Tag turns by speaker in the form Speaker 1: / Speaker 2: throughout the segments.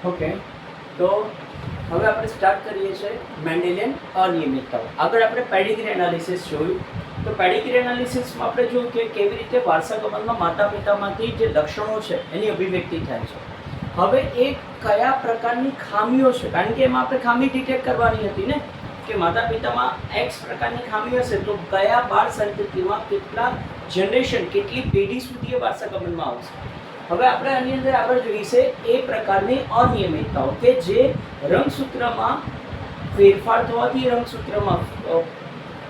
Speaker 1: Okay, તો હવે આપણે સ્ટાર્ટ કરીએ છીએ મેન્ડેલિયન અનિયમિતતાઓ. આગળ આપણે પેડિગ્રી એનાલિસિસ જોયું. તો પેડિગ્રી એનાલિસિસમાં આપણે જોયું કે કેવી રીતે વારસાગમનમાં માતા પિતામાંથી જે લક્ષણો છે એની અભિવ્યક્તિ થાય છે. હવે એ કયા પ્રકારની ખામીઓ છે, કારણ કે એમાં આપણે ખામી ડિટેક્ટ કરવાની હતી ને, કે માતા પિતામાં એક્સ પ્રકારની ખામી હશે તો કયા બાળ સંતતિમાં કેટલા જનરેશન, કેટલી પેઢી સુધી એ વારસાગમનમાં આવશે. હવે આપણે આની અંદર આગળ જોઈશે એ પ્રકારની અનિયમિતતાઓ કે જે રંગસૂત્રમાં ફેરફાર થવાથી રંગસૂત્રમાં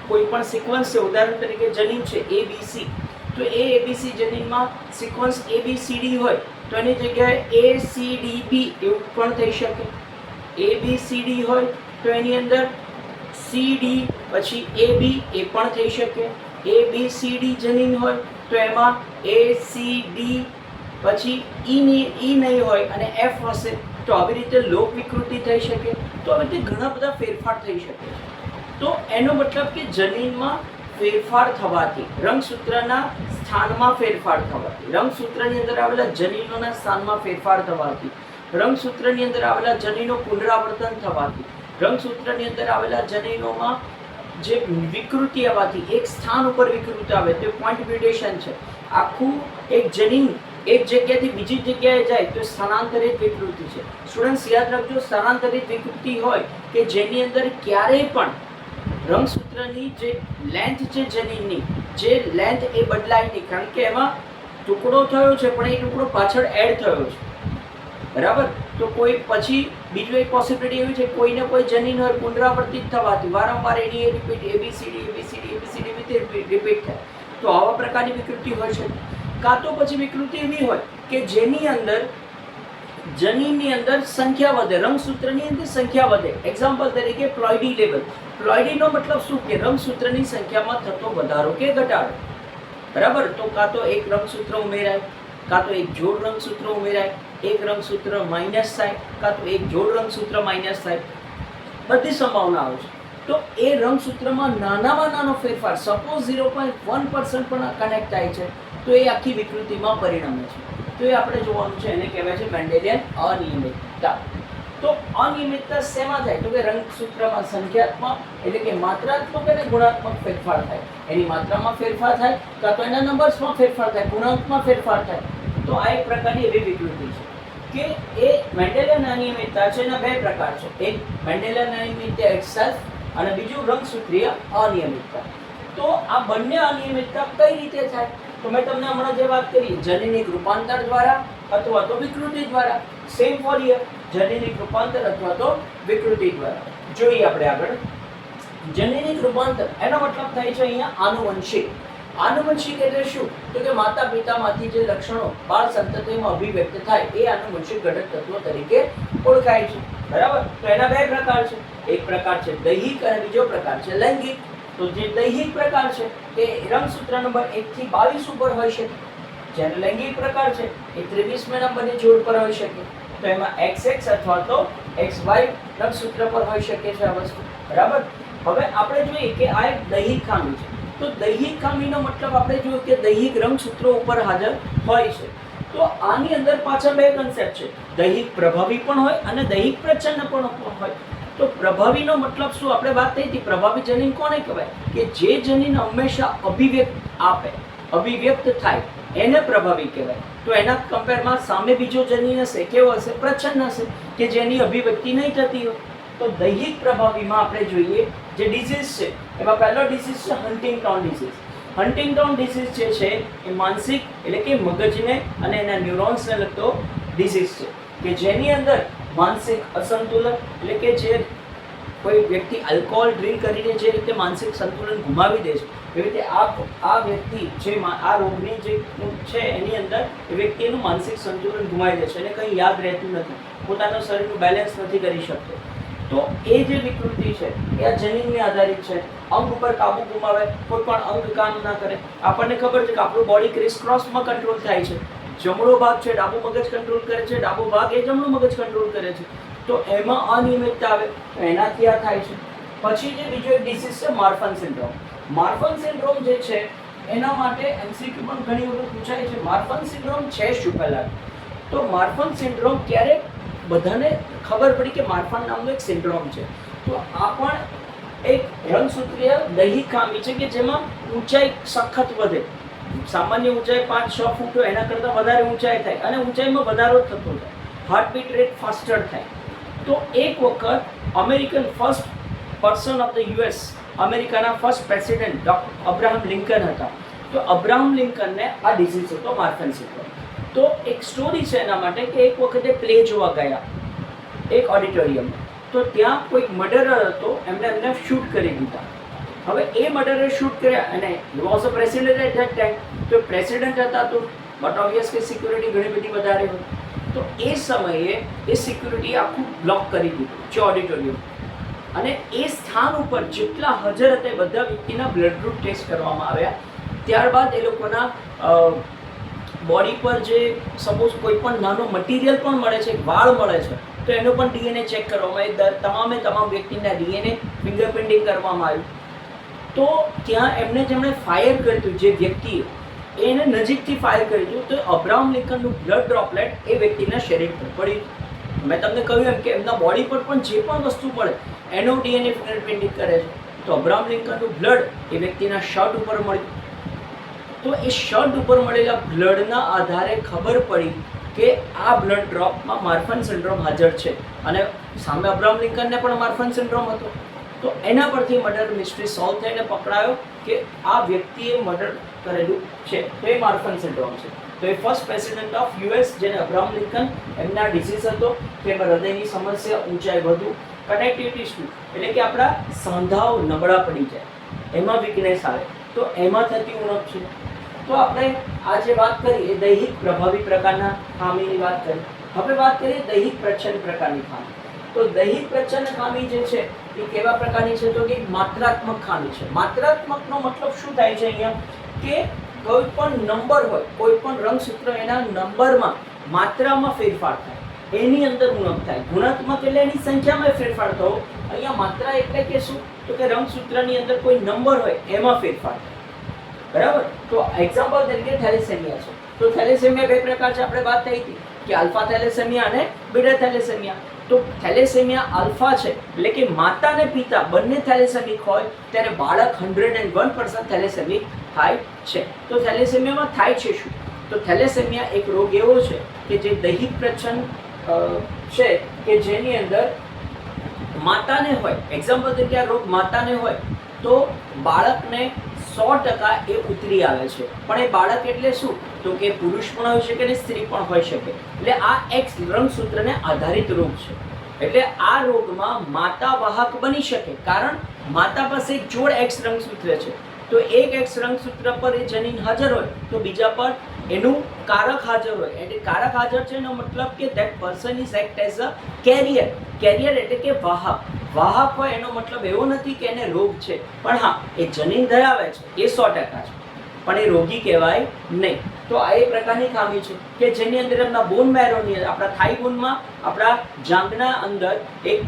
Speaker 1: કોઈ પણ સિક્વન્સ છે, ઉદાહરણ તરીકે જનીન છે ABC, તો એ ABC જનીનમાં સિક્વન્સ ABCD હોય તો એની જગ્યાએ ACDB એવું પણ થઈ શકે. ABCD હોય તો એની અંદર CD પછી AB એ પણ થઈ શકે. ABCD જનીન હોય તો એમાં ACD પછી ઈ નહીં હોય અને F હશે તો આવી રીતે લોક વિકૃતિ થઈ શકે. તો આવી રીતે ઘણા બધા ફેરફાર થઈ શકે છે. તો એનો મતલબ કે જનીનમાં ફેરફાર થવાથી, રંગસૂત્રના સ્થાનમાં ફેરફાર થવાથી, રંગસૂત્રની અંદર આવેલા જનીનોના સ્થાનમાં ફેરફાર થવાથી, રંગસૂત્રની અંદર આવેલા જનીનો પુનરાવર્તન થવાથી, રંગસૂત્રની અંદર આવેલા જનીનોમાં જે વિકૃતિ આવવાથી, એક સ્થાન ઉપર વિકૃતિ આવે તો પોઈન્ટ મ્યુટેશન છે. આખું એક જનીન એક જગ્યાથી બીજી જગ્યાએ જાય તો સ્થાનાંતરિત વિકૃતિ છે. સ્ટુડન્ટ્સ યાદ રાખજો, સ્થાનાંતરિત વિકૃતિ હોય કે જેની અંદર ક્યારેય પણ રંગસૂત્રની જે લેન્થ છે જનીનની, જે લેન્થ એ બદલાય નહીં, કારણ કે એમાં ટુકડો થયો છે પણ એ ટુકડો પાછળ એડ થયો છે. બરાબર? તો કોઈ પછી બીજું એક પોસિબિલિટી એવી છે, કોઈને કોઈ જનીન હોય પુનરાવર્તિત થવાથી વારંવાર એની રિપીટ ABCD રિપીટ થાય તો આવા પ્રકારની વિકૃતિ હોય છે. કાં તો પછી વિકૃતિ એવી હોય કે જેની અંદર જનીનની અંદર સંખ્યા વધે, રંગસૂત્રની અંદર સંખ્યા વધે. એક્ઝામ્પલ તરીકે પ્લોઇડી લેવલ. પ્લોઇડીનો મતલબ શું કે રંગસૂત્રની સંખ્યામાં થતો વધારો કે ઘટાડો. બરાબર? તો કાં તો એક રંગસૂત્ર ઉમેરાય, કાં તો એક જોડ રંગસૂત્ર ઉમેરાય, એક રંગસૂત્ર માઇનસ થાય, કાં તો એક જોડ રંગસૂત્ર માઇનસ થાય. બધી સંભાવનાઓ છે. તો એ રંગસૂત્રમાં નાનામાં નાનો ફેરફાર, સપોઝ 0.1% પણ કનેક્ટ થાય છે તો એ આખી વિકૃતિમાં પરિણમે છે. તો એ આપણે જોવાનું છે, એને કહેવાય છે મેન્ડેલિયન અનિયમિતતા. તો અનિયમિતતા શેમાં થાય? તો કે રંગસૂત્રમાં સંખ્યાત્મક એટલે કે માત્રાત્મક અને ગુણાત્મક ફેરફાર થાય. એની માત્રામાં ફેરફાર થાય, કાં તો એના નંબર્સમાં ફેરફાર થાય, ગુણાંકમાં ફેરફાર થાય. તો આ એક પ્રકારની એવી વિકૃતિ છે કે એ મેન્ડેલિયન અનિયમિતતા છે. એના બે પ્રકાર છે, એક મેન્ડેલિયન અનિયમિતતા એક્સેલ્ફ અને બીજું રંગસૂત્રીય અનિયમિતતા. તો આ બંને અનિયમિતતા કઈ રીતે થાય? તો મેં તમને હમણાં જે વાત કરી, જનીનિક રૂપાંતર દ્વારા અથવા તો વિકૃતિ દ્વારા. સેમ ફોર હિયર, જનીનિક રૂપાંતર અથવા તો વિકૃતિ દ્વારા. જોઈએ આપણે આગળ. જનીનિક રૂપાંતર એનો મતલબ થાય છે અહીંયા આનુવંશિક. આનુવંશિક એટલે શું? તો કે માતા પિતામાંથી જે લક્ષણો બાળ સંતતિમાં અભિવ્યક્ત થાય એ આનુવંશિક ઘટક તત્વો તરીકે ઓળખાય છે. બરાબર? તો એના બે પ્રકાર છે. એક પ્રકાર છે દૈહિક અને બીજો પ્રકાર છે લૈંગિક. તો જે દૈહિક પ્રકાર છે તે રંગસૂત્ર નંબર 1 થી 22 ઉપર હોઈ શકે, જ્યારે લૈંગિક પ્રકાર છે એ 23 નંબરની જોડ પર હોઈ શકે. તો એમાં XX અથવા તો XY રંગસૂત્ર પર હોઈ શકે છે આ વસ્તુ. બરાબર? હવે આપણે જોઈએ કે આ એક દૈહિક ખામી છે. તો દૈહિક ખામીનો મતલબ આપણે જોયું કે દૈહિક રંગસૂત્રો ઉપર હાજર હોય છે. તો આની અંદર પાછળ બે કન્સેપ્ટ છે, દૈહિક પ્રભાવી પણ હોય અને દૈહિક પ્રચ્છન્ન પણ હોય. તો પ્રભાવીનો મતલબ શું? આપણે વાત થઈ હતી, પ્રભાવી જનીન કોને કહેવાય? કે જે જનીન હંમેશા અભિવ્યક્ત થાય એને પ્રભાવી કહેવાય. તો એના કમ્પેરમાં સામે બીજો જનીન હશે, કેવો હશે? પ્રચ્છન્ન હશે, કે જેની અભિવ્યક્તિ નહીં થતી હોય. તો દૈહિક પ્રભાવીમાં આપણે જોઈએ જે ડિસીઝ છે એમાં પહેલો ડિસીઝ છે હન્ટિંગ્ટન ડિસીઝ. હન્ટિંગ્ટન ડિસીઝ જે છે એ માનસિક એટલે કે મગજને અને એના ન્યુરોન્સને લગતો ડિસીઝ છે કે જેની અંદર માનસિક અસંતુલન એટલે કે જે કોઈ વ્યક્તિ આલ્કોહોલ ડ્રિંક કરીને જે રીતે માનસિક સંતુલન ગુમાવી દે છે એવી રીતે આ વ્યક્તિ જે આ રોગની જે છે એની અંદર એ વ્યક્તિ એનું માનસિક સંતુલન ગુમાવી દે છે, એને કંઈ યાદ રહેતું નથી, પોતાનું શરીરનું બેલેન્સ નથી કરી શકતો. તો એ જે વિકૃતિ છે એ આ જનીનને આધારિત છે. અંગ ઉપર કાબુ ગુમાવે, કોઈ પણ અંગ કામ ના કરે. આપણને ખબર છે કે આપણું બોડી ક્રિસ ક્રોસમાં કંટ્રોલ થાય છે. જમણો ભાગ છે ડાબો મગજ કંટ્રોલ કરે છે, ડાબો ભાગ એ જમણું મગજ કંટ્રોલ કરે છે. તો એમાં અનિયમિતતા આવે તો એનાથી આ થાય છે. પછી જે બીજો એક ડિસીઝ છે માર્ફન સિન્ડ્રોમ. માર્ફન સિન્ડ્રોમ જે છે એના માટે એમસીક્યુ પણ ઘણી વખત પૂછાય છે. માર્ફન સિન્ડ્રોમ છે શું પહેલાં? તો માર્ફન સિન્ડ્રોમ ક્યારે બધાને ખબર પડી કે માર્ફાન નામનો એક સિન્ડ્રોમ છે. તો આ પણ એક રંગસૂત્રીય દૈહિક ખામી છે કે જેમાં ઊંચાઈ સખત વધે. સામાન્ય ઊંચાઈ 5-6 ફૂટ હોય એના કરતાં વધારે ઊંચાઈ થાય અને ઊંચાઈમાં વધારો થતો જાય. હાર્ટબીટ રેટ ફાસ્ટર થાય. તો એક વખત American first person of the US, અમેરિકાના ફર્સ્ટ પ્રેસિડેન્ટ અબ્રાહમ લિંકન હતા. તો અબ્રાહમ લિંકનને આ ડિઝીઝ હતો માર્ફન સિન્ડ્રોમ. તો એક સ્ટોરી છે એના માટે કે એક વખતે પ્લે જોવા ગયા એક ઓડિટોરિયમમાં. તો ત્યાં કોઈક મર્ડરર હતો, એમને શૂટ કરી દીધા. હવે એ મર્ડરર શૂટ કર્યા અને he was a president at that time. તો પ્રેસિડેન્ટ હતા તો બટ ઓબ્વિયસલી સિક્યુરિટી ઘણી બધી વધારે હોય. તો એ સમયે એ સિક્યુરિટી આખું બ્લોક કરી દીધું છે ઓડિટોરિયમ. અને એ સ્થાન ઉપર જેટલા હાજર હતા એ બધા વ્યક્તિના બ્લડ ગ્રુપ ટેસ્ટ કરવામાં આવ્યા. ત્યારબાદ એ લોકોના બોડી પર જે સપોઝ કોઈ પણ નાનો મટીરિયલ પણ મળે છે, વાળ મળે છે, તો એનો પણ ડીએનએ ચેક કરવામાં આવ્યું. તમામ વ્યક્તિના ડીએનએ ફિંગરપ્રિન્ટિંગ કરવામાં આવ્યું. તો ત્યાં જેમણે ફાયર કર્યું હતું, જે વ્યક્તિએ એને નજીકથી ફાયર કર્યું હતું, તો અબ્રાહમ લિંકનનું બ્લડ ડ્રોપલેટ એ વ્યક્તિના શરીર પર પડ્યું. મેં તમને કહ્યું એમ કે એમના બોડી પર પણ જે પણ વસ્તુ મળે એનો ડીએનએ ફિંગરપ્રિન્ટિંગ કરે છે. તો અબ્રાહમ લિંકનનું બ્લડ એ વ્યક્તિના શર્ટ ઉપર મળ્યું. તો એ શર્ટ ઉપર મળેલા બ્લડના આધારે ખબર પડી કે આ બ્લડ ડ્રોપમાં માર્ફન સિન્ડ્રોમ હાજર છે. અને સામે અબ્રાહમ લિંકનને પણ માર્ફન સિન્ડ્રોમ હતો. તો એના પરથી મર્ડર મિસ્ટ્રી સોલ્વ થઈને પકડાયો કે આ વ્યક્તિએ મર્ડર કરેલું છે. તો એ માર્ફન સિન્ડ્રોમ છે. તો એ ફર્સ્ટ પ્રેસિડેન્ટ ઓફ યુએસ જેને અબ્રાહમ લિંકન, એમના ડિસીઝ હતો કે એમાં હૃદયની સમસ્યા, ઊંચાઈ વધુ, કનેક્ટિવિટી ઇશ્યુ એટલે કે આપણા સાંધાઓ નબળા પડી જાય, એમાં વીકનેસ આવે, તો એમાં થતી ઉણપ છે. તો આપણે આજે વાત કરી એ દૈહિક પ્રભાવી પ્રકારના ખામીની વાત કરી. હવે વાત કરીએ દૈહિક પ્રચ્છન્ન પ્રકારની ખામી. તો દૈહિક પ્રચ્છન્ન ખામી જે છે એ કેવા પ્રકારની છે? તો કે માત્રાત્મક ખામી છે. માત્રાત્મકનો મતલબ શું થાય છે અહીંયા કે કોઈ પણ નંબર હોય, કોઈ પણ રંગસૂત્ર, એના નંબરમાં માત્રામાં ફેરફાર થાય, એની અંદર ઉણપ થાય. ગુણાત્મક એટલે એની સંખ્યામાં ફેરફાર થવો. અહીંયા માત્રા એટલે કે શું? તો કે રંગસૂત્રની અંદર કોઈ નંબર હોય એમાં ફેરફાર થાય. બરાબર? તો એક્ઝામ્પલ તરીકે થેલેસેમિયા છે. તો થેલેસેમિયા બે પ્રકાર છે, આપણે વાત થઈ હતી કે આલ્ફા થેલેસેમિયા અને બીટા થેલેસેમિયા. તો થેલેસેમિયા આલ્ફા છે એટલે કે માતા અને પિતા બંને થેલેસેમિક હોય ત્યારે બાળક 101% થેલેસેમિક થાય છે. તો થેલેસેમિયામાં થાય છે શું? તો થેલેસેમિયા એક રોગ એવો છે કે જે દૈહિક પ્રચ્છન્ન છે કે જેની અંદર માતાને હોય, એક્ઝામ્પલ તરીકે આ રોગ માતાને હોય તો બાળકને 100% એ ઉતરી આવે છે. પણ એ બાળક એટલે શું? તો કે પુરુષ પણ હોઈ શકે અને સ્ત્રી પણ હોઈ શકે. એટલે આ એક્સ રંગસૂત્રને આધારિત રોગ છે. એટલે આ રોગમાં માતા વાહક બની શકે, કારણ માતા પાસે એક જોડ એક્સ રંગસૂત્ર છે. તો એક એક્સ રંગસૂત્ર પર એ જનીન હાજર હોય તો બીજા પર એનું કારક હાજર હોય. એટલે કારક હાજર છે એનો મતલબ કે that person is act as a carrier. Carrier એટલે કે વાહક. વાહક હોય એનો મતલબ એવો નથી કે એને રોગ છે, પણ હા એ જનીન ધરાવે છે એ 100% છે, પણ એ રોગી કહેવાય નહીં. તો આ એ પ્રકારની ખામી છે કે જેની અંદર એમના બોન મેરોની અંદર, આપણા થાઈ બોનમાં, આપણા જાંઘના અંદર એક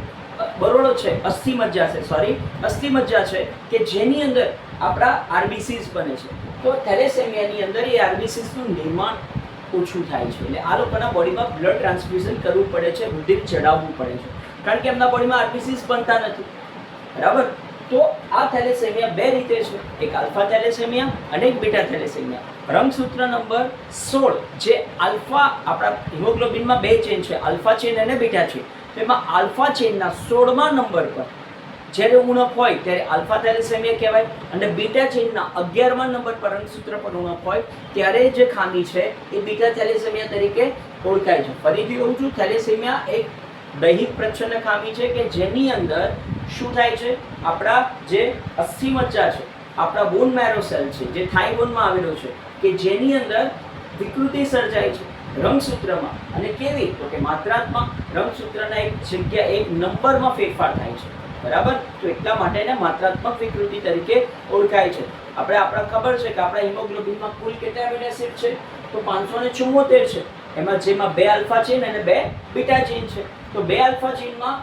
Speaker 1: બરોડો છે, અસ્થિ મજ્જા છે કે જેની અંદર આપણા આરબીસીસ બને છે. તો થેલેસેમિયાની અંદર એ આરબીસીસનું નિર્માણ ઓછું થાય છે. એટલે આ લોકોના બોડીમાં બ્લડ ટ્રાન્સફ્યુઝન કરવું પડે છે, રુધિર ચડાવવું પડે છે, કારણ કે એમના બોડીમાં આરબીસીસ બનતા નથી. બરાબર? તો આ થેલેસેમિયા બે રીતે છે, એક આલ્ફા થેલેસેમિયા અને એક બીટા થેલેસેમિયા. રંગસૂત્ર નંબર 16 જે આલ્ફા, આપણા હિમોગ્લોબિનમાં બે ચેન છે, આલ્ફા ચેન અને બીટા ચેન. એમાં આલ્ફા ચેનના 16મા નંબર પર જ્યારે ઉણપ હોય ત્યારે આલ્ફા થેલેસેમિયા કહેવાય, અને બીટા ચેનના 11મા નંબર પર રંગસૂત્ર પર ઉણપ હોય ત્યારે જે ખામી છે એ બીટા થેલેસેમિયા તરીકે ઓળખાય છે. ફરીથી કહું છું, થેલેસેમિયા એક દૈહિક પ્રચ્છન્ન ખામી છે કે જેની અંદર શું થાય છે? આપણા જે અસ્થિ મજ્જા છે, આપણા બોન મેરો સેલ છે જે થાઈ બોનમાં આવેલો છે, કે જેની અંદર વિકૃતિ સર્જાય છે રંગસૂત્રમાં. અને કેવી? તો કે માત્રાત્મક રંગસૂત્રના એક જગ્યા, એક નંબરમાં ફેરફાર થાય છે. બરાબર? તો એટલા માટે એને માત્રાત્મક વિકૃતિ તરીકે ઓળખાય છે. આપણા ખબર છે કે આપણા હિમોગ્લોબિનમાં કુલ કેટલા એમિનો એસિડ છે? તો 574 છે. જેમાં 2 આલ્ફા ચેન અને 2 બીટા ચેન છે. તો 2 આલ્ફા ચેનમાં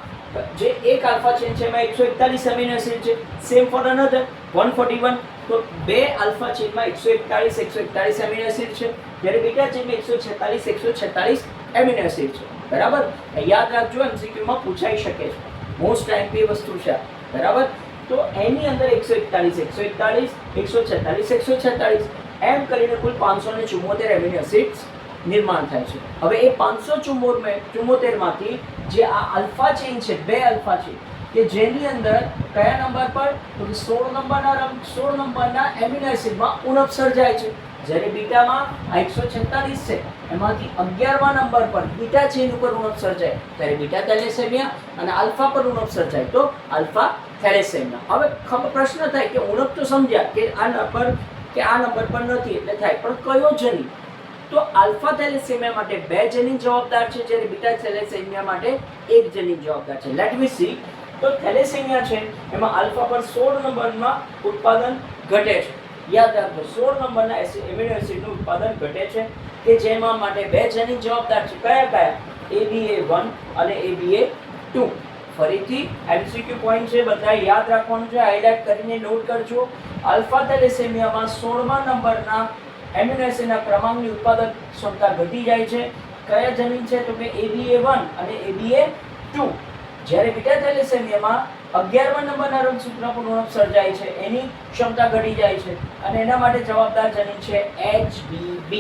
Speaker 1: જે એક આલ્ફા ચેન છે એમાં 141 એમિનો એસિડ છે. Same for another 141. તો 2 આલ્ફા ચેનમાં 141 એમિનો એસિડ છે, જ્યારે બીટા ચેનમાં 146 એમિનો એસિડ છે. બરાબર, યાદ રાખજો, એમસીક્યુમાં પૂછાઈ શકે છે, મોસ્ટ ટાઈમ વસ્તુ છે, બરાબર. તો એની અંદર 141, 146 એમ કરીને કુલ 574 એમિનો એસિડ્સ નિર્માણ થાય છે. હવે એ 574 માંથી જે આ આલ્ફા ચેઇન છે, 2 આલ્ફા ચેઇન, કે જેની અંદર કયા નંબર પર, તો 16 નંબરના એમિનો એસિડમાં ઉણપ સર્જાય છે. જ્યારે બીટામાં આ 146 છે, એમાંથી 11મા નંબર પર બીટા ચેઇન ઉપર ઉણપ સર્જાય ત્યારે બીટા થેલેસેમિયા, અને આલ્ફા પર ઉણપ સર્જાય તો આલ્ફા થેલેસેમિયા. હવે પ્રશ્ન થાય કે ઉણપ તો સમજ્યા કે આ નંબર પર નથી એટલે થાય, પણ કયો જનીન? તો આલ્ફા થેલેસેમિયા માટે 2 જનીન જવાબદાર છે, જ્યારે બીટા થેલેસેમિયા માટે 1 જનીન જવાબદાર છે. Let me C. તો થેલેસેમિયા છે એમાં આલ્ફા પર 16 નંબરમાં ઉત્પાદન ઘટે છે. યાદ રાખજો, 16 નંબરના એમિનો એસિડનું ઉત્પાદન ઘટે છે, કે જેમાં માટે 2 જનીન જવાબદાર છે. કયા? ABA1 અને ABA2. ફરીથી એમસીક્યુ પોઈન્ટ છે, બધા યાદ રાખવાનું છે, હાઇલાઇટ કરીને નોટ કરજો. આલ્ફા થેલેસેમિયામાં 16મા નંબરના એમિનો એસિડના ક્રમાંકની ઉત્પાદક ક્ષમતા ઘટી જાય છે. કયા જનીન છે? તો કે ABA1 અને ABA2. જ્યારે બીટા થેલેસેમિયામાં 11મા નંબરના રંગસૂત્ર પર ઉણપ સર્જાય છે, એની ક્ષમતા ઘટી જાય છે, અને એના માટે જવાબદાર જનીન છે HBB.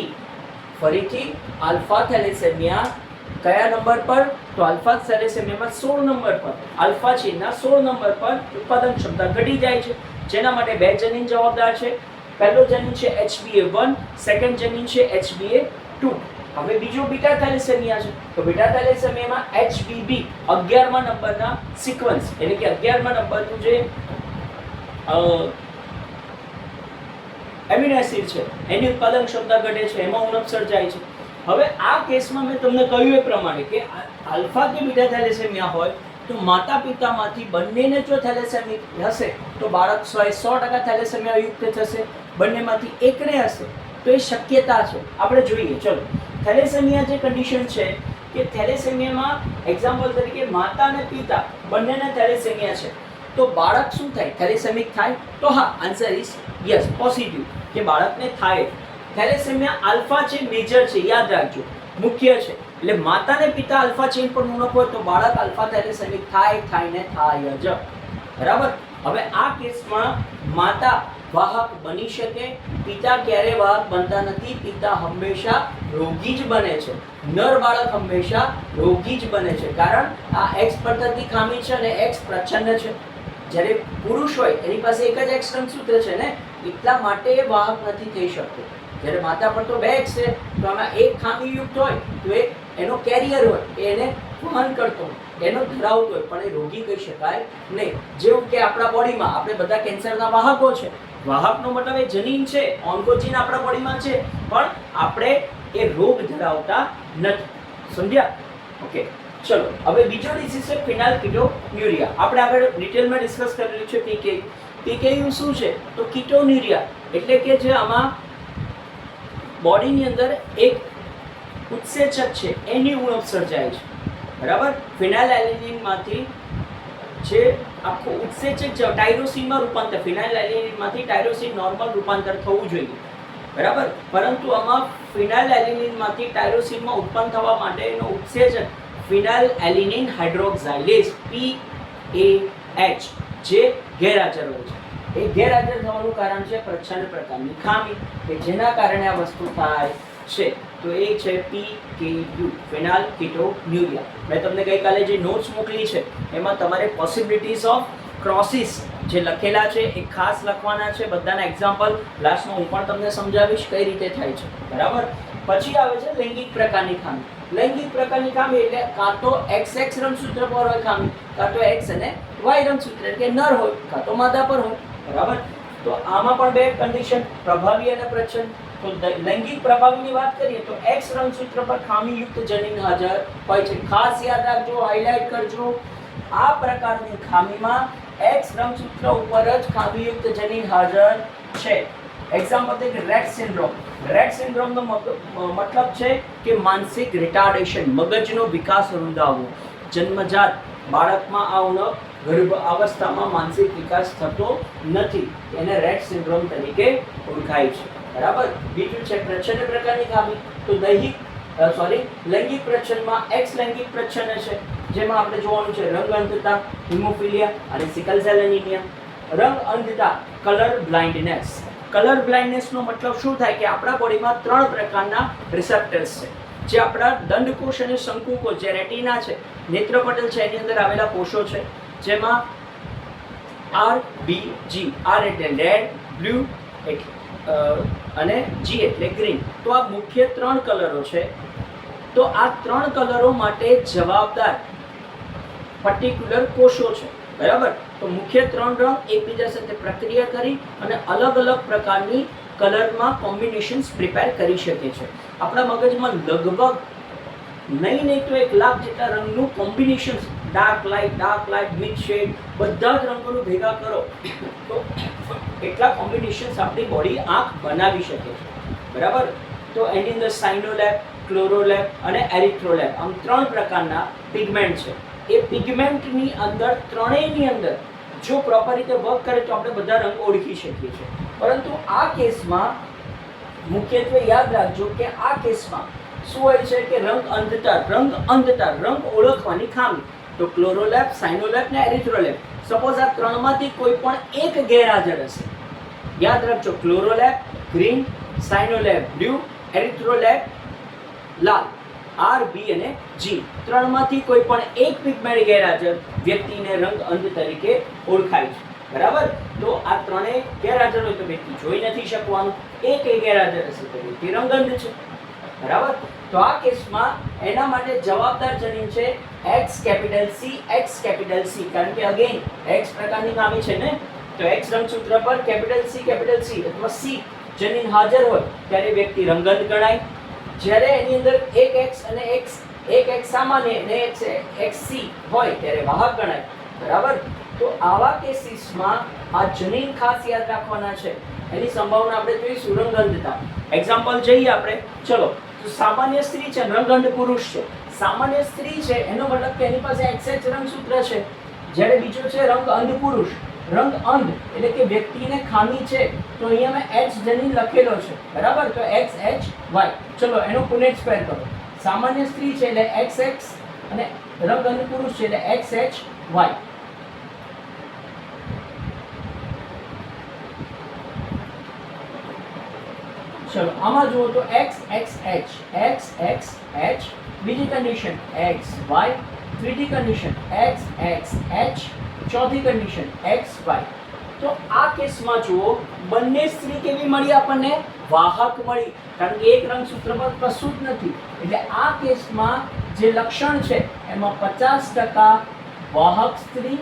Speaker 1: ફરીથી આલ્ફા થેલેસેમિયા કયા નંબર પર? તો આલ્ફા થેલેસેમિયામાં 16 નંબર પર, આલ્ફા ચેઇનના 16 નંબર પર ઉત્પાદન ક્ષમતા ઘટી જાય છે, જેના માટે 2 જનીન જવાબદાર છે. પહેલો જનીન છે HBA1, સેકન્ડ જનીન છે HBA2. હવે બીજો બીટા થેલેસેમિયા છે, તો બીટા થેલેસેમિયામાં HBB 11મા નંબરના સિક્વન્સ, એટલે કે 11મા નંબરનું જે એમિનો એસિડ છે એની ઉત્પાદન ક્ષમતા ઘટે છે, એમાં ઉણપ સર્જાય છે. હવે આ કેસમાં મેં તમને કહ્યું એ પ્રમાણે કે આલ્ફા કે બીટા થેલેસેમિયા હોય તો માતા પિતામાંથી બંનેને જો થેલેસેમિક હશે તો બાળક 100% થેલેસેમિયા યુક્ત થશે. બંનેમાંથી એકને હશે તો એ શક્યતા છે. આપણે જોઈએ, ચલો, થેલેસેમિયા જે કન્ડિશન છે કે થેલેસેમિયામાં એક્ઝામ્પલ તરીકે માતા અને પિતા બંનેને થેલેસેમિયા છે, તો બાળક શું થાય? થેલેસેમિક થાય? તો હા, આન્સર ઇઝ યસ, પોઝિટિવ, કે બાળકને થાય. થેલેસેમિયા આલ્ફા ચેઇન મેજર છે, યાદ રાખજો, મુખ્ય છે. એટલે માતા અને પિતા આલ્ફા ચેઇન પર ઉણપ હોય તો બાળક આલ્ફા થેલેસેમિક થાય જ. બરાબર. હવે આ કેસમાં માતા વાહક બની શકે, પિતા ક્યારે વાહક બનતા નથી. પિતા હંમેશા રોગી જ બને છે, નર બાળક હંમેશા રોગી જ બને છે, કારણ આ એક્સ પદ્ધતિ ખામી છે અને એક્સ પ્રચ્છન્ન છે. જ્યારે પુરુષ હોય એની પાસે એક જ એક્સ રંગસૂત્ર છે ને, એટલા માટે એ વાહક નથી થઈ શકતો. જ્યારે માતા પર તો 2 એક્સ છે, તો આમાં એક ખામીયુક્ત હોય તો એક એનો કેરિયર હોય, એને વહન કરતો હોય, એનો ધરાવતો હોય, પણ એ રોગી કહી શકાય નહીં. જેવું કે આપણા બોડીમાં આપણે બધા કેન્સરના વાહકો છે. વાહકનો મતલબ એ જનીન છે, ઓન્કોજીન આપણા બોડીમાં છે, પણ આપણે એ રોગ ધરાવતા નથી. સમજ્યા? ઓકે, ચલો. હવે બીજો ડિસીઝ છે ફિનાઇલકીટોન્યુરિયા. આપણે આગળ ડિટેલમાં ડિસ્કસ કરેલું છે. પીકેયુ શું છે? તો કીટોન્યુરિયા એટલે કે જે આમાં બોડીની અંદર એક ઉત્સેચક છે એની ઉણપ સર્જાય છે. બરાબર. ફિનાઇલએલેનિનમાંથી જે આખો ઉત્સેચક ટાયરોસિનમાં રૂપાંતર, ફિનાઇલએલેનિનમાંથી ટાયરોસિન નોર્મલ રૂપાંતર થવું જોઈએ. બરાબર. પરંતુ આમાં ફિનાઇલએલેનિનમાંથી ટાયરોસિનમાં ઉત્પન્ન થવા માટેનો ઉત્સેચક ફિનાઇલએલેનિન હાઇડ્રોક્સાઇલેઝ PAH જે ગેરહાજર હોય છે. એ ગેરહાજર થવાનું કારણ છે પ્રચ્છન્ન પ્રકારની ખામી, કે જેના કારણે આ વસ્તુ થાય છે. તો એ છે PKU, ફિનાઇલકીટોન્યુરિયા. મેં તમને ગઈકાલે જે નોટ્સ મોકલી છે એમાં તમારે પોસિબિલિટીઝ ઓફ ક્રોસિસ જે લખેલા છે એ ખાસ લખવાના છે. બધાના એક્ઝામ્પલ લાસ્ટમાં હું પણ તમને સમજાવીશ કઈ રીતે થાય છે. બરાબર. પછી આવે છે લૈંગિક પ્રકારની ખામી. લૈંગિક પ્રકારની ખામી એટલે કાં તો XX રંગસૂત્ર પર હોય ખામી, કાં તો X અને Y રંગસૂત્ર એટલે કે નર હોય, કાં તો માદા પર હોય. બરાબર. તો આમાં પણ 2 કન્ડિશન, પ્રભાવી અને પ્રચ્છન્ન. તો લૈંગિક પ્રભાવીની વાત કરીએ તો X રંગસૂત્ર પર ખામીયુક્ત જનીન હાજર હોય છે. ખાસ યાદ રાખજો, હાઇલાઇટ કરજો. આ પ્રકારની ખામીમાં X રંગસૂત્ર ઉપર જ ખામીયુક્ત જનીન હાજર છે. એક્ઝામ્પલ તરીકે રેટ સિન્ડ્રોમ. રેટ સિન્ડ્રોમનો મતલબ છે કે માનસિક રિટાર્ડેશન, મગજનો વિકાસ રૂંધાવવો. જન્મજાત બાળકમાં આ ઉણપ ગર્ભ અવસ્થામાં માનસિક વિકાસ થતો નથી, એને રેટ સિન્ડ્રોમ તરીકે ઓળખાય છે. બરાબર. બીજું છે પ્રચ્છન્ન પ્રકારની ખામી. તો દૈહિક લૈંગિક પ્રચ્છન્નમાં એક્સ લૈંગિક પ્રચ્છન્ન છે, જેમાં આપણે જોવાનું છે રંગ અંધતા, હિમોફિલિયા અને સિકલ સેલ એનિમિયા. રંગ અંધતા, કલર બ્લાઇન્ડનેસ. કલર બ્લાઇન્ડનેસનો મતલબ શું થાય કે આપણા બોડીમાં 3 પ્રકારના રિસેપ્ટર્સ છે, જે આપણા દંડકોષ અને શંકુકોષ, જે રેટિના છે, નેત્રપટલ છે, એની અંદર આવેલા કોષો છે, જેમાં RBG, R એટલે રેડ, બ્લુ અને G એટલે ગ્રીન. તો આ મુખ્ય 3 કલરો છે. તો આ 3 કલરો માટે જવાબદાર પર્ટિક્યુલર કોષો છે, બરાબર. તો મુખ્ય 3 રંગ એકબીજા સાથે પ્રક્રિયા કરી અને અલગ અલગ પ્રકારની કલરમાં કોમ્બિનેશન્સ પ્રિપેર કરી શકે છે. આપણા મગજમાં લગભગ નહીં તો 1 લાખ જેટલા રંગનું combinations, dark light, mid shade, બધા જ રંગોનું ભેગા કરો તો એટલા કોમ્બિનેશન્સ આપણી બોડી આંખ બનાવી શકે છે, બરાબર. તો એની અંદર સાઇનોલેબ, ક્લોરોલેબ અને એરિથ્રોલેબ, આમ 3 પ્રકારના પિગમેન્ટ છે. એ પિગમેન્ટની અંદર ત્રણેયની અંદર જો પ્રોપર રીતે વર્ક કરે તો આપણે બધા રંગ ઓળખી શકીએ છીએ. પરંતુ આ કેસમાં મુખ્યત્વે યાદ રાખજો કે આ કેસમાં શું હોય છે કે રંગ ઓળખવાની ખામી. તો ક્લોરોલેબ, સાઇનોલેબ ને એરિથ્રોલેબ, સપોઝ આ 3માંથી કોઈ પણ એક ગેરહાજર હશે, યાદ રાખજો, ક્લોરોલેબ ગ્રીન, સાઇનોલેબ બ્લુ, એરિથ્રોલેબ લાલ, R, B અને G, 3માંથી કોઈ પણ એક પિગમેન્ટ ગેરહાજર વ્યક્તિને રંગ અંધ તરીકે ઓળખાય છે, બરાબર. તો આ ત્રણેય ગેરહાજર હોય તો વ્યક્તિ જોઈ નથી શકવાનું, એક ગેરહાજર હશે તો વ્યક્તિ રંગ અંધ છે, બરાબર. તો આ કેસમાં એના માટે જવાબદાર જનીન છે X કેપિટલ C, કારણ કે અગેન X પ્રકારની ખામી છે ને, તો X રંગસૂત્ર પર કેપિટલ C અથવા C જનીન હાજર હોય ત્યારે વ્યક્તિ રંગંધ ગણાય. જ્યારે એની અંદર એક X અને એક X સામાન્ય અને XC હોય ત્યારે વાહક ગણાય, બરાબર. તો આવા કેસીસમાં આ જનીન ખાસ યાદ રાખવાના છે. એની સંભાવના આપણે જોઈશું રંગઅંધતા. એક્ઝામ્પલ જોઈએ આપણે, ચલો. તો સામાન્ય સ્ત્રી છે, રંગઅંધ પુરુષ છે. સામાન્ય સ્ત્રી છે એનો મતલબ કે એની પાસે XX રંગસૂત્ર છે, જ્યારે બીજો છે રંગઅંધ પુરુષ. રંગઅંધ એટલે કે વ્યક્તિને ખામી છે, તો અહીંયા મેં H જનીન લખેલો છે, બરાબર. તો XHY, ચલો એનો પુનેટ કરો. સામાન્ય સ્ત્રી છે એટલે XX અને રંગઅંધ પુરુષ છે એટલે XHY. ચલો આમાં જુઓ તો XXH, બીજી કન્ડિશન XY, ત્રીજી કન્ડિશન XXH, ચોથી કન્ડિશન XY. તો આ કેસમાં જુઓ બંને સ્ત્રી કેવી મળી આપણને? વાહક મળી, કારણ કે એક રંગસૂત્ર પર કશું જ નથી. એટલે આ કેસમાં જે લક્ષણ છે એમાં 50% વાહક સ્ત્રી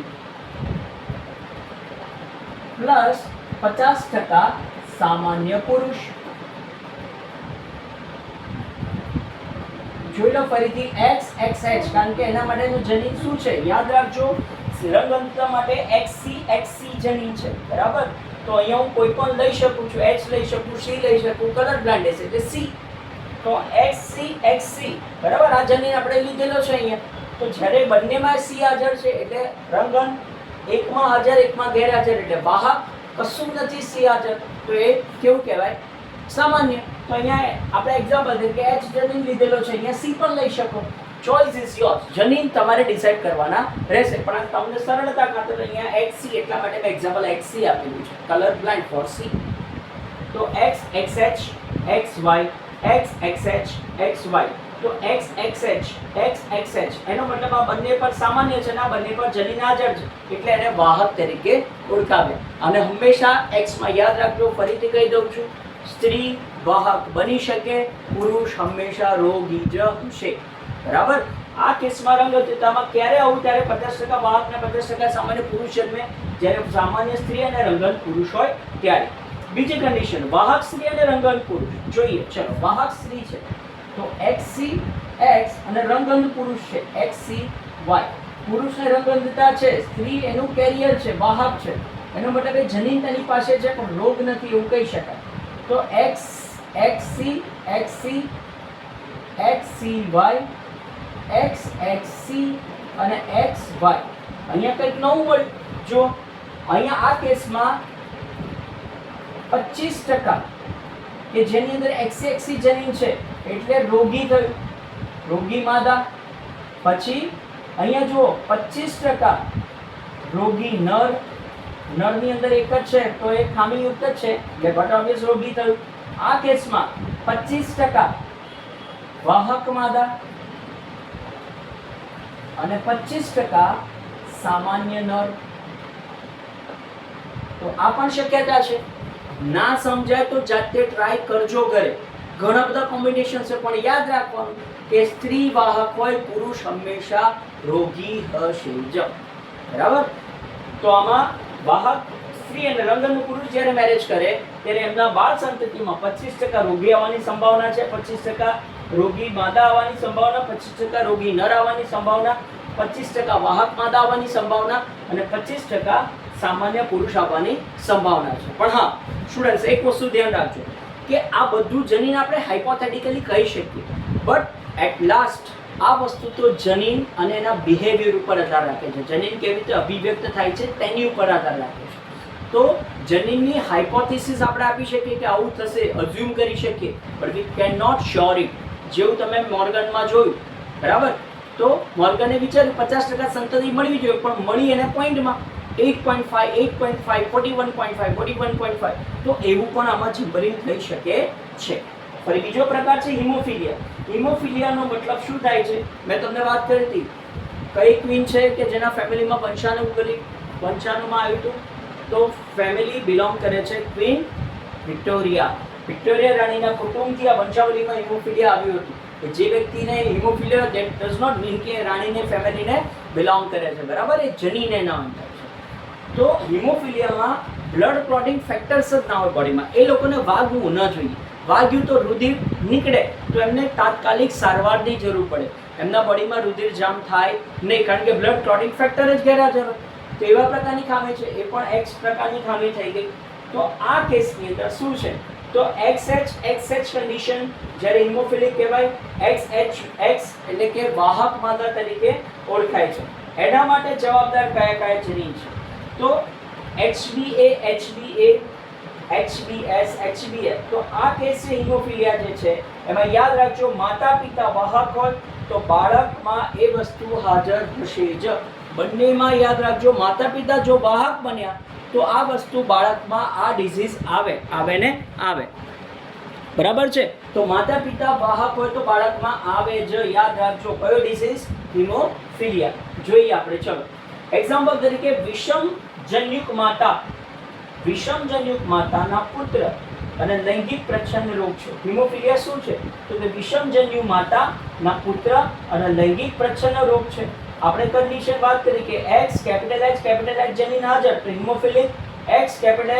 Speaker 1: પ્લસ 50% સામાન્ય પુરુષ. જોઈ લો ફરીથી XXH, કારણ કે એના માટેનું જનીન શું છે યાદ રાખજો, રંગઅંધતા માટે XC જનીન છે, બરાબર. તો અહીંયા હું કોઈ પણ લઈ શકું છું, H લઈ શકું, C લઈ શકું, કલર બ્લાઇન્ડનેસ એટલે C. તો XC, બરાબર. આ જનીન આપણે લીધેલો છે અહીંયા. તો જ્યારે બંનેમાં C હાજર છે એટલે રંગઅંધ, એકમાં હાજર એકમાં ગેરહાજર એટલે વાહક, કશું નથી C હાજર, તો એ કેવું કહેવાય? સામાન્ય. તો અહીંયા આપણે એક્ઝામ્પલ દઈએ કે H જનીન લીધેલો છે, અહીંયા C પણ લઈ શકો. Choice is yours. જનીન તમારે ડિસાઈડ કરવાના રહેશે, પણ તમને સરળતા ખાતર અહીંયા XC એટલા માટે મેં એક્ઝામ્પલ XC આપેલું છે, કલર બ્લાઇન્ડ ફોર C. તો XXH, XY, XXH, XY. તો XXH એનો મતલબ આ બંને પર સામાન્ય છે ને આ બંને પર જનીન હાજર છે, એટલે એને વાહક તરીકે ઓળખાવે. અને હંમેશા X માં યાદ રાખજો, ફરીથી કહી દઉં છું, સ્ત્રી વાહક બની શકે, પુરુષ હંમેશા રોગી જ હશે, બરાબર. આ કેસમાં રંગઅંધતામાં ક્યારે આવું? ત્યારે 50% વાહક ને 50% સામાન્ય પુરુષ જન્મે, જ્યારે સામાન્ય સ્ત્રી અને રંગઅંધ પુરુષ હોય ત્યારે. બીજી કન્ડિશન, વાહક સ્ત્રી અને રંગઅંધ પુરુષ. જોઈએ, ચલો. વાહક સ્ત્રી છે તો XC X અને રંગઅંધ પુરુષ છે XC Y. પુરુષને રંગઅંધતા છે, સ્ત્રી એનું કેરિયર છે, વાહક છે, એનો મતલબ એ જનીન તેની પાસે છે પણ રોગ નથી એવું કહી શકાય. તો XXC, XCY, XXC અને XY. અહીંયા કંઈક નવું મળ્યું. જો અહીંયા આ કેસમાં 25% કે જેની અંદર XXC જનીન છે એટલે રોગી થયું, રોગી માદા. પછી અહીંયા જુઓ 25% રોગી નર. નરની અંદર એક જ છે તો એ ખામીયુક્ત જ છે એટલે બટ ઓબ્વિયસ રોગી થયું. આ કેસમાં 25% વાહક માદા અને 25% સામાન્ય નર. તો આ પણ શક્યતા છે. ના સમજાય તો જાતે ટ્રાય કરજો ઘરે. ઘણા બધા કોમ્બિનેશન છે પણ યાદ રાખવાનું કે સ્ત્રી વાહક હોય, પુરુષ હંમેશા રોગી હશે જ. બરાબર. તો આમાં વાહક સ્ત્રી અને રંગનું પુરુષ જ્યારે મેરેજ કરે ત્યારે એમના બાળ સંતતિમાં 25% રોગી આવવાની સંભાવના છે, 25% રોગી માદા આવવાની સંભાવના, 25% રોગી નર આવવાની સંભાવના, 25% વાહક માદા આવવાની સંભાવના અને 25% સામાન્ય પુરુષ આવવાની સંભાવના છે. પણ હા સ્ટુડન્ટ્સ, એક વસ્તુ ધ્યાન રાખજો કે આ બધું જનીન આપણે હાઇપોથેટિકલી કહી શકીએ, બટ એટ લાસ્ટ આ વસ્તુ તો જનીન અને એના બિહેવિયર ઉપર આધાર રાખે છે. જનીન કેવી રીતે અભિવ્યક્ત થાય છે તેની ઉપર આધાર રાખે છે. તો જનીનની હાઇપોથેસિસ આપણે આપી શકીએ કે આવું થશે, અઝ્યુમ કરી શકીએ, but we can not sure it. જેવું તમે મોર્ગનમાં જોયું, બરાબર, તો મોર્ગને વિચાર્યું 50% સંતતિ મળવી જોઈએ, પણ મળી એને પોઈન્ટમાં 8.5, 8.5, 41.5, 41.5. તો એવું પણ આમાં જમ્બલિંગ થઈ શકે છે. ફરી બીજો પ્રકાર છે હિમોફિલિયા. હિમોફિલિયાનો મતલબ શું થાય છે? મેં તમને વાત કરી હતી કઈ ક્વીન છે કે જેના ફેમિલીમાં વંશાણુમાં આવ્યું હતું. તો ફેમિલી બિલોંગ કરે છે ક્વીન વિક્ટોરિયા. વિક્ટોરિયા રાણીના કુટુંબથી આ વંશાવલીમાં હિમોફિલિયા આવ્યું હતું. જે વ્યક્તિને haemophilia that does not mean કે રાણીને ફેમિલીને બિલોંગ કરે છે, બરાબર, એ જનીને ના હોય છે. તો હિમોફિલિયામાં બ્લડ ક્લોટિંગ ફેક્ટર્સ જ ના હોય બોડીમાં. એ લોકોને વાગવું ન જોઈએ. વાગ્યું તો રુધિર નીકળે તો એમને તાત્કાલિક સારવારની જરૂર પડે. એમના બોડીમાં રુધિર જામ થાય નહીં, કારણ કે બ્લડ ક્લોટિંગ ફેક્ટર જ ગેરહાજર હોય. તો એવા પ્રકારની ખામી છે, એ પણ એક્સ પ્રકારની ખામી થઈ ગઈ. તો આ કેસની અંદર શું છે? તો XH કન્ડિશન જ્યારે હિમોફિલિક કહેવાય, XH એટલે કે વાહક માદા તરીકે ઓળખાય છે. એના માટે જવાબદાર કયા જનીન છે? તો HbA, HbS, HbF. તો આ કેસ છે હિમોફિલિયા જે છે એમાં યાદ રાખજો, માતા પિતા વાહક હોય તો બાળકમાં એ વસ્તુ હાજર હશે જ. બંનેમાં યાદ રાખજો, માતા પિતા જો વાહક બન્યા તો આ વસ્તુ બાળકમાં આ ડિઝીઝ આવે ને આવે. બરાબર છે. તો માતા પિતા વાહક હોય તો બાળકમાં આવે જ. યાદ રાખજો કયો ડિઝીઝ? હિમોફિલિયા. જોઈએ આપણે. ચલો એક્ઝામ્પલ તરીકે વિષમજન્યુક માતાના પુત્ર અને લૈંગિક પ્રચ્છન્ન રોગ છે. હિમોફિલિયા શું છે? તો કે વિષમજન્યુ માતાના પુત્ર અને લૈંગિક પ્રચ્છન્ન રોગ છે. આપણે કન્ડિશન વાત કરી કે X કેપિટલ H જનીન હાજર, તો હિમોફિલિક X capital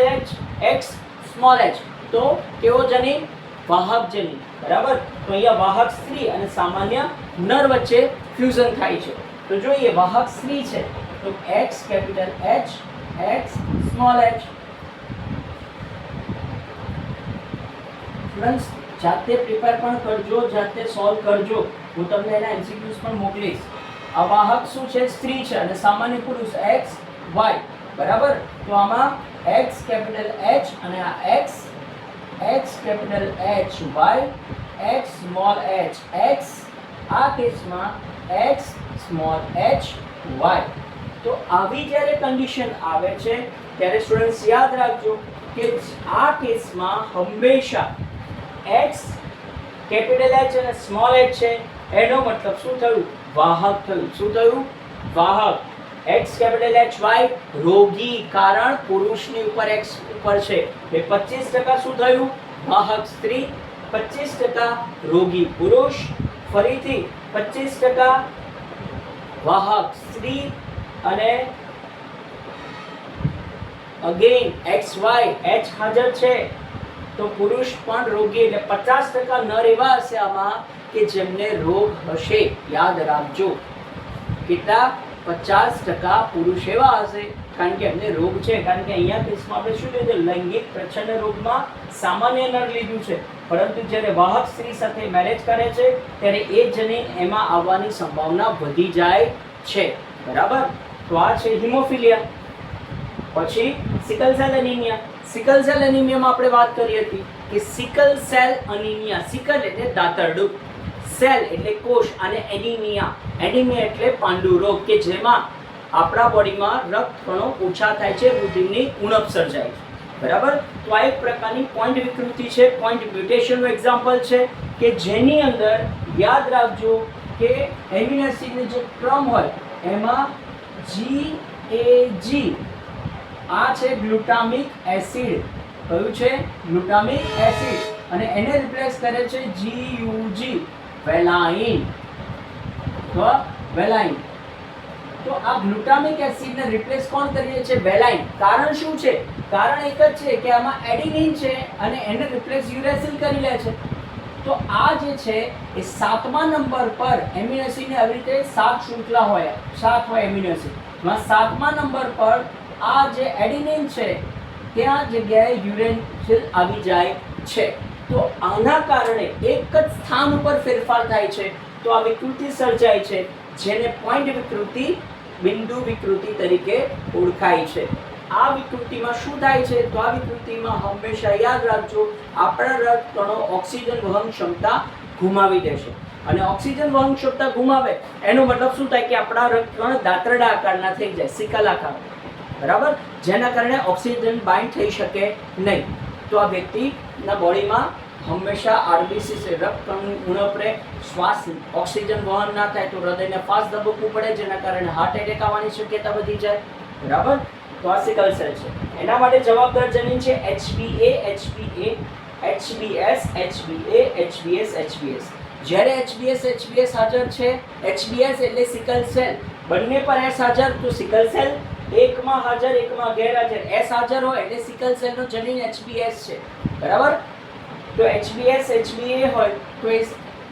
Speaker 1: H small h. તો કેવો જનીન? વાહક જનીન. બરાબર. તો અહીંયા વાહક સ્ત્રી અને સામાન્ય નર વચ્ચે ફ્યુઝન થાય છે. તો જોઈએ વાહક સ્ત્રી છે તો X capital H X small h. Students જાતે પ્રિપેર પણ કરજો, જાતે સોલ્વ કરજો. હું તમને એના એમસીક્યુઝ પણ મોકલીશ. આ વાહક શું છે? સ્ત્રી છે અને સામાન્ય પુરુષ X Y. બરાબર. તો આમાં X કેપિટલ H અને આ X capital H Y X small h. X આ કેસમાં X સ્મોલ h Y. તો આવી જ્યારે કન્ડિશન આવે છે ત્યારે સ્ટુડન્ટ્સ યાદ રાખજો કે આ કેસમાં હંમેશા X કેપિટલ H અને સ્મોલ h છે. એનો મતલબ શું થયું? વાહક થયું. શું થયું? વાહક. X કેપિટલ H Y રોગી, કારણ પુરુષની ઉપર X ઉપર છે. એ 25% શું થયું? વાહક સ્ત્રી, 25% રોગી પુરુષ, ફરીથી 25% વાહક સ્ત્રી અને અગેન XY H હાજર છે તો પુરુષ પણ રોગી, એટલે 50% નર એવા હશે આમાં કે જેમને રોગ હશે. યાદ રાખજો કેટલા? 50% પુરુષ એવા હશે કારણ કે એમને રોગ છે. કારણ કે અહીંયા કેસમાં આપણે શું લીધું? લૈંગિક પ્રચ્છન્ન રોગમાં સામાન્ય નર લીધું છે, પરંતુ જ્યારે વાહક સ્ત્રી સાથે મેરેજ કરે છે ત્યારે એ જનીન એમાં આવવાની સંભાવના વધી જાય છે. બરાબર. તો આ છે હિમોફિલિયા. પછી sickle cell anaemia. Sickle cell એનિમિયામાં આપણે વાત કરી હતી કે સિકલ સેલ એનિમિયા, સિકલ એટલે દાતરડું, સેલ એટલે કોષ અને એનિમિયા, એનિમિયા એટલે પાંડુ રોગ કે જેમાં આપણા બોડીમાં રક્તકણો ઓછા થાય છે, રુધિરની ઉણપ સર્જાય છે. બરાબર. તો આ એક પ્રકારની પોઈન્ટ વિકૃતિ છે, પોઈન્ટ મ્યુટેશનનું એક્ઝામ્પલ છે કે જેની અંદર યાદ રાખજો કે એમિનો એસિડનો જે ક્રમ હોય એમાં GAG આ છે ગ્લુટામિક એસિડ. કયું છે? Glutamic acid. અને એને રિપ્લેસ કરે છે GUG વેલાઇન. તો વેલાઇન. તો આ ગ્લુટામિક એસિડને રિપ્લેસ કોણ કરીએ છે? વેલાઇન. કારણ શું છે? કારણ એક જ છે કે આમાં એડિનિન છે અને એને રિપ્લેસ યુરેસિલ કરી લે છે. તો આ જે છે એ 7મા નંબર પર એમિનો એસિડની આવી રીતે 7 શૃંખલા હોય, 7 હોય એમિનો એસિડ. એમાં 7મા નંબર પર આ જે એડિનિન છે ત્યાં જગ્યાએ યુરેસિલ આવી જાય છે. તો આના કારણે એક જ સ્થાન ઉપર ફેરફાર થાય છે, તો આ વિકૃતિ સર્જાય છે જેને પોઈન્ટ વિકૃતિ, બિંદુ વિકૃતિ તરીકે ઓળખાય છે. આ વિકૃતિમાં શું થાય છે? તો આ વિકૃતિમાં હંમેશા યાદ રાખજો આપણા રક્તકણો ઓક્સિજન વહન ક્ષમતા ગુમાવી દેશે. અને ઓક્સિજન વહન ક્ષમતા ગુમાવે એનો મતલબ શું થાય કે આપણા રક્તકણ દાંતરડા આકારના થઈ જાય, સિકલ આકાર. બરાબર. જેના કારણે ઓક્સિજન બાઇન્ડ થઈ શકે નહીં. તો આ વ્યક્તિના બોડીમાં હંમેશા આરબીસી છે, રક્તકણની ઉણપ રહે, શ્વાસ ઓક્સિજન વહન ના થાય તો હૃદયને ફાસ્ટ ધબકવું પડે, જેના કારણે હાર્ટ એટેક આવવાની શક્યતા વધી જાય. બરાબર. તો આ સિકલ સેલ છે. એના માટે જવાબદાર જનીન છે HBA, HBA, HBS, HBA, HBS, HBS. જ્યારે HBS, HBS હાજર છે, HBS એટલે સિકલ સેલ, બંને પર S હાજર તો સિકલ સેલ, એકમાં હાજર એકમાં ગેરહાજર S હાજર હોય એટલે સિકલ સેલનો જનીન HBS છે. બરાબર. તો HBS, HBA હોય તો એ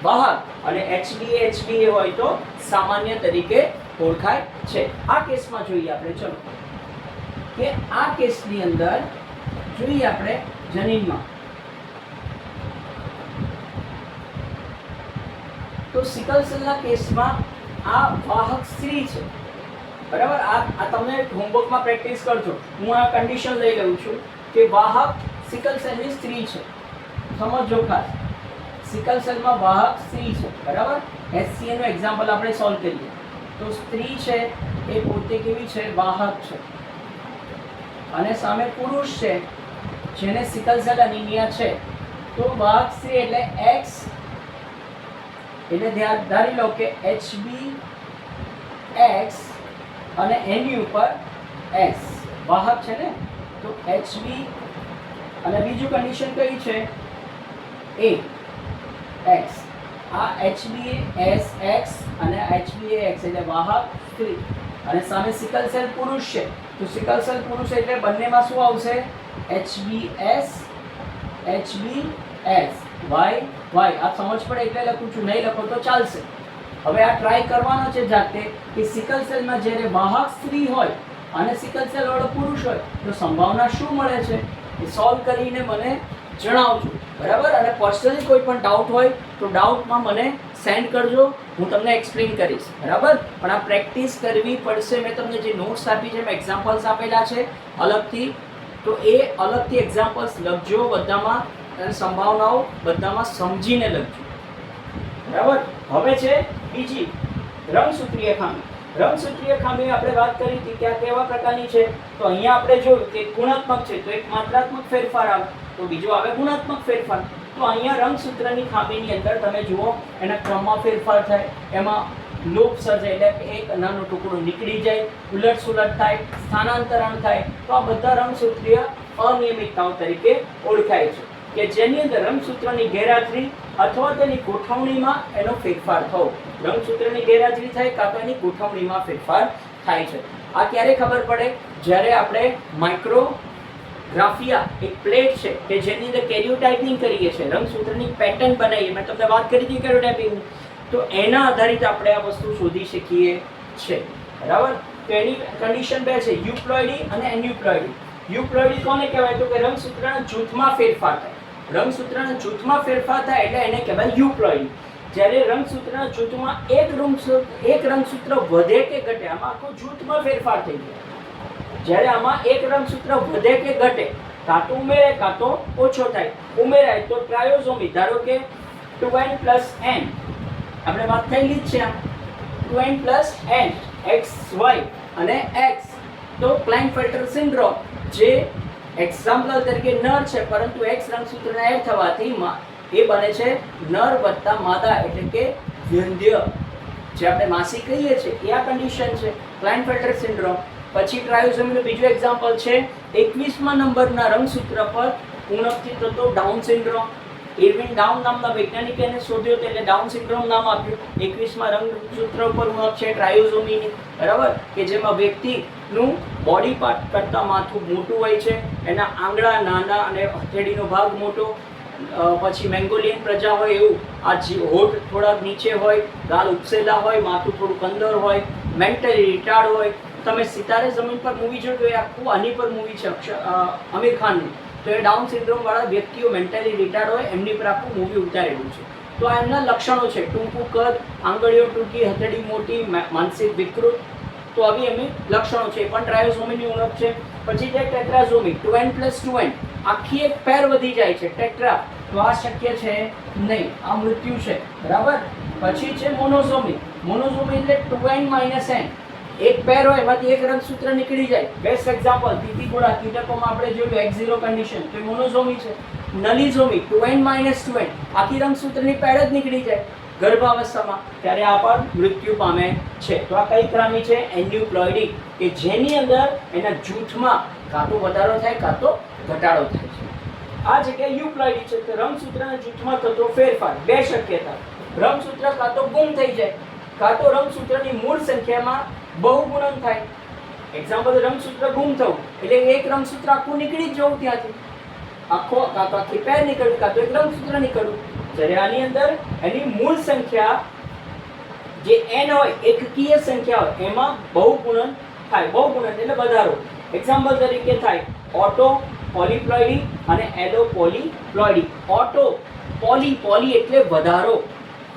Speaker 1: વાહક અને HBA, HBA હોય તો સામાન્ય તરીકે ઓળખાય છે. આ કેસમાં જોઈએ આપણે, ચલો કે આ કેસની અંદર જોઈએ આપણે જનીનમાં, તો સિકલ સેલના કેસમાં આ વાહક સ્ત્રી છે. બરાબર. આ તમે હોમવર્કમાં પ્રેક્ટિસ કરજો. હું આ કન્ડિશન લઈ લઉં છું કે વાહક સિકલ સેલની સ્ત્રી છે. સમજો ખાસ, સિકલ સેલમાં વાહક સ્ત્રી છે. બરાબર. HCA નું એક્ઝામ્પલ આપણે સોલ્વ કરીએ તો સ્ત્રી છે એ પોતે કેવી છે? વાહક છે. અને સામે પુરુષ છે જેને સિકલ સેલ એનિમિયા છે. તો વાહક સ્ત્રી એટલે X એટલે ધારી લો કે HB X અને એની ઉપર S વાહક છે ને, તો HB અને બીજું કન્ડિશન કઈ છે? A X. આ HBSX અને HBAX એટલે વાહક સ્ત્રી અને સામે સિકલ સેલ પુરુષ છે. તો સિકલ સેલ પુરુષ એટલે બંનેમાં શું આવશે? HBS, HBS, Y, Y. આ સમજ પડે એટલે લખું છું, નહીં લખો તો ચાલશે. હવે આ ટ્રાય કરવાનો છે જાતે કે સિકલ સેલમાં જ્યારે વાહક સ્ત્રી હોય અને સિકલ સેલ વાળો પુરુષ હોય તો સંભાવના શું મળે છે એ સોલ્વ કરીને મને જણાવજો. બરાબર. અને પર્સનલી કોઈ પણ ડાઉટ હોય તો ડાઉટમાં મને સેન્ડ કરજો, હું તમને એક્સપ્લેન કરીશ. બરાબર. પણ આ પ્રેક્ટિસ કરવી પડશે. મેં તમને જે નોટ્સ આપી છે, મેં એક્ઝામ્પલ્સ આપેલા છે અલગથી, તો એ અલગથી એક્ઝામ્પલ્સ લખજો બધામાં, અને સંભાવનાઓ બધામાં સમજીને લખજો. બરાબર. હવે છે બીજી રંગસૂત્રીય ખામી. રંગસૂત્રીય ખામી આપણે વાત કરી હતી કે આ કેવા પ્રકારની છે? તો અહીંયા આપણે જોયું કે ગુણાત્મક છે તો એક માત્રાત્મક ફેરફાર આવે, તો બીજો આવે ગુણાત્મક ફેરફાર. તો અહીંયા રંગસૂત્રની ખામીની અંદર તમે જુઓ એના ક્રમમાં ફેરફાર થાય, એમાં લોપ સર્જાય એટલે એક નાનો ટુકડો નીકળી જાય, ઉલટ સુલટ થાય, સ્થાનાંતરણ થાય. તો આ બધા રંગસૂત્રીય અનિયમિતતાઓ તરીકે ઓળખાય છે કે જેની અંદર રંગસૂત્રની ગેરહાજરી અથવા તેની ગોઠવણીમાં એનો ફેરફાર થવો. રંગસૂત્રની ગેરહાજરી થાય કાં તો એની ગોઠવણીમાં ફેરફાર થાય છે. આ ક્યારે ખબર પડે? જ્યારે આપણે માઇક્રોગ્રાફિયા એક પ્લેટ છે કે જેની અંદર કેરિયોટાઇપિંગ કરીએ છીએ, રંગસૂત્રની પેટર્ન બનાવીએ, મેં તમને વાત કરી હતી કેરિયોટાઇપિંગ, તો એના આધારિત આપણે આ વસ્તુ શોધી શકીએ છીએ. બરાબર. તો એની કન્ડિશન બે છે, યુપ્લોઇડી અને એન્યુપ્લોઇડી. યુપ્લોઇડી કોને કહેવાય? તો કે રંગસૂત્રના જૂથમાં ફેરફાર થાય. રંગસૂત્રના જૂથમાં ફેરફાર થાય એટલે એને કહેવાય યુપ્લોઇડી. જ્યારે રંગસૂત્રના જૂથમાં એક રંગસૂત્ર વધે કે ઘટે, આમાં આખું જૂથમાં ફેરફાર થઈ જાય. જ્યારે આમાં એક રંગસૂત્ર વધે કે ઘટે, કાં તો ઉમેરાય કાં તો ઓછો થાય. ઉમેરાય તો ટ્રાયોઝોમી, ધારો કે 2n + n આપણે વાત થયેલી જ છે આમ 2n plus n x y અને x. તો ક્લાઇનફેલ્ટર સિન્ડ્રોમ જે એક્ઝામ્પલ તરીકે નર છે પરંતુ એક્સ રંગસૂત્રના એડ થવાથી એ બને છે નર વત્તા માદા એટલે કે વંધ્ય, જે આપણે માસી કહીએ છીએ એ આ કન્ડિશન છે ક્લાઇનફેલ્ટર સિન્ડ્રોમ. પછી ટ્રાયોસોમીનું બીજું એક્ઝામ્પલ છે 21મા નંબરના રંગસૂત્ર પર ઉણપથી થતો ડાઉન સિન્ડ્રોમ. ઇરવિન ડાઉન નામના વૈજ્ઞાનિકે એને શોધ્યો એટલે ડાઉન સિન્ડ્રોમ નામ આપ્યું. 21મા રંગસૂત્ર ઉપર ઉણપ છે ટ્રાયોસોમીની, બરાબર, કે જેમાં વ્યક્તિનું બોડી પાર્ટ કરતાં માથું મોટું હોય છે, એના આંગળા નાના અને હથેળીનો ભાગ મોટો. પછી મેંગોલિયન પ્રજા હોય એવું આ હોઠ થોડાક નીચે હોય, ગાલ ઉપસેલા હોય, માથું થોડુંક અંદર હોય, મેન્ટલી રિટાર્ડ હોય. તમે સિતારે જમીન પર મૂવી જોઈ તો એ આખું આની પર મૂવી છે આમિર ખાનની. તો એ ડાઉન સિન્ડ્રોમ વાળા વ્યક્તિઓ મેન્ટલી રિટાર્ડ હોય એમની પર આખું મૂવી ઉતારેલું છે. તો આ એમના લક્ષણો છે: ટૂંકું કદ, આંગળીઓ ટૂંકી, હથેળી મોટી, માનસિક વિકૃત. તો આવી એમની લક્ષણો છે. પણ ટ્રાયોસોમીની ઉણપ છે. પછી છે ટેટ્રાઝોમી 2n પ્લસ 2n, આખી એક પેર વધી જાય છે ટેટ્રા. તો આ શક્ય છે નહીં, આ મૃત્યુ છે, બરાબર. પછી છે મોનોઝોમી. મોનોઝોમી એટલે 2n માઇનસ n, એક પેર હોય એમાંથી એક રંગસૂત્ર નીકળી જાય. બેસ્ટ એક્ઝામ્પલ તીતીઘોડા, કીટકોમાં આપણે જોયું x0 કન્ડિશન, તો એ મોનોઝોમી છે. નલીઝોમી 2n માઇનસ 2n, આખી રંગસૂત્રની પેર જ નીકળી જાય ગર્ભાવસ્થામાં, ત્યારે આ પણ મૃત્યુ પામે છે. તો આ કઈ ક્રામી છે? એન્યુપ્લોઇડી, કે જેની અંદર એના જૂથમાં કાં તો વધારો થાય કાં તો ઘટાડો થાય છે. આ જગ્યાએ યુપ્લોઇડી છે, તો રંગસૂત્રના જૂથમાં થતો ફેરફાર. બે શક્યતા: રંગસૂત્ર કાં તો ગુમ થઈ જાય, કાં તો રંગસૂત્રની મૂળ સંખ્યામાં બહુગુણન થાય. એક્ઝામ્પલ, રંગસૂત્ર ગુમ થવું એટલે એક રંગસૂત્ર આખું નીકળી જ જવું ત્યાંથી, આખો કાં તો આખી પેર નીકળવું કાં તો એક રંગસૂત્ર નીકળવું. જ્યારે આની અંદર એની મૂળ સંખ્યા જે n હોય, એકકીય સંખ્યા હોય, એમાં બહુગુણન થાય. બહુગુણન એટલે વધારો. એક્ઝામ્પલ તરીકે થાય ઓટો પોલીપ્લોઇડી અને એલો પોલીપ્લોઇડી. ઓટો પોલી એટલે વધારો,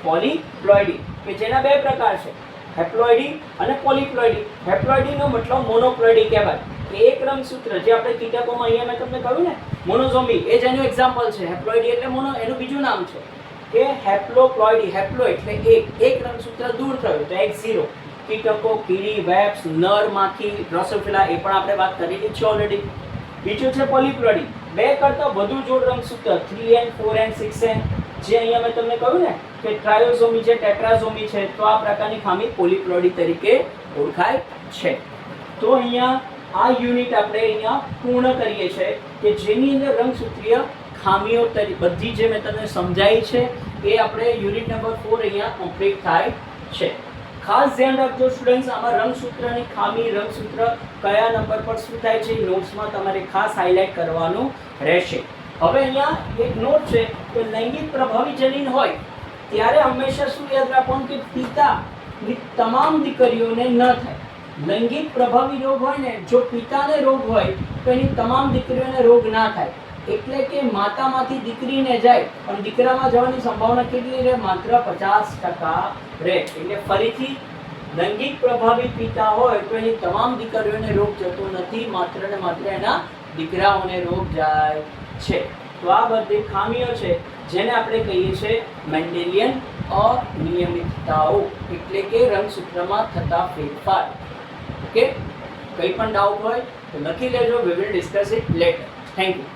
Speaker 1: પોલીપ્લોઇડી કે જેના બે પ્રકાર છે, હેપ્લોઇડી અને પોલીપ્લોઇડી. હેપ્લોઇડીનો મતલબ મોનોપ્લોઇડી કહેવાય, કે એક રંગસૂત્ર જે આપણે કીટકોમાં અહીંયા મેં તમને કહ્યું ને મોનોઝોમી, એ જ એનું એક્ઝામ્પલ છે. હેપ્લોઇડી એટલે મોનો, એનું બીજું નામ છે કે હેપ્લોપ્લોઇડી. હેપ્લો એટલે એક રંગસૂત્ર દૂર થયું તો x0. કીટકો, કીડી, વેબ્સ, નર માખી, ડ્રોસોફિલા, એ પણ આપણે વાત કરેલી છે ઓલરેડી. બીજું છે પોલીપ્લોઇડી, બે કરતાં વધુ જોડ રંગસૂત્ર 3n 4n 6n, જે અહીંયા મેં તમને કહ્યું ને કે ટ્રાયોઝોમી છે, ટેટ્રાઝોમી છે. તો આ પ્રકારની ખામી પોલીપ્લોઇડી તરીકે ઓળખાય છે. તો અહીંયા આ યુનિટ આપણે અહીંયા પૂર્ણ કરીએ છીએ કે જેની અંદર રંગસૂત્રીય ખામીઓ બધી જે મેં તમને સમજાવી છે એ આપણે યુનિટ નંબર 4 અહીંયા કમ્પ્લીટ થાય છે. ખાસ ધ્યાન રાખજો સ્ટુડન્ટ્સ, આમાં રંગસૂત્રની ખામી, રંગસૂત્ર કયા નંબર પર શું થાય છે, નોટ્સમાં તમારે ખાસ હાઇલાઇટ કરવાનું રહેશે. હવે અહીંયા એક નોટ છે કે લૈંગિક પ્રભાવી જનીન હોય ત્યારે હંમેશા શું યાદ રાખવાનું કે પિતાની તમામ દીકરીઓને ન થાય. લૈંગિક પ્રભાવી રોગ હોય ને, જો પિતાને રોગ હોય તો એની તમામ દીકરીઓને રોગ ના થાય. એટલે કે માતામાંથી દીકરીને જાય પણ દીકરામાં જવાની સંભાવના કેટલી રહે? માત્ર 50% રહે. એટલે ફરીથી લૈંગિક પ્રભાવી પિતા હોય તો એની તમામ દીકરીઓને રોગ જતો નથી, માત્ર ને માત્ર એના દીકરાઓને રોગ જાય છે. તો આ બધી ખામીઓ છે જેને આપણે કહીએ છીએ મેન્ડેલિયન અનિયમિતતાઓ, એટલે કે રંગસૂત્રમાં થતા ફેરફાર. ઓકે, કંઈ પણ ડાઉટ હોય તો લખી લેજો. We will discuss it letter. Thank you.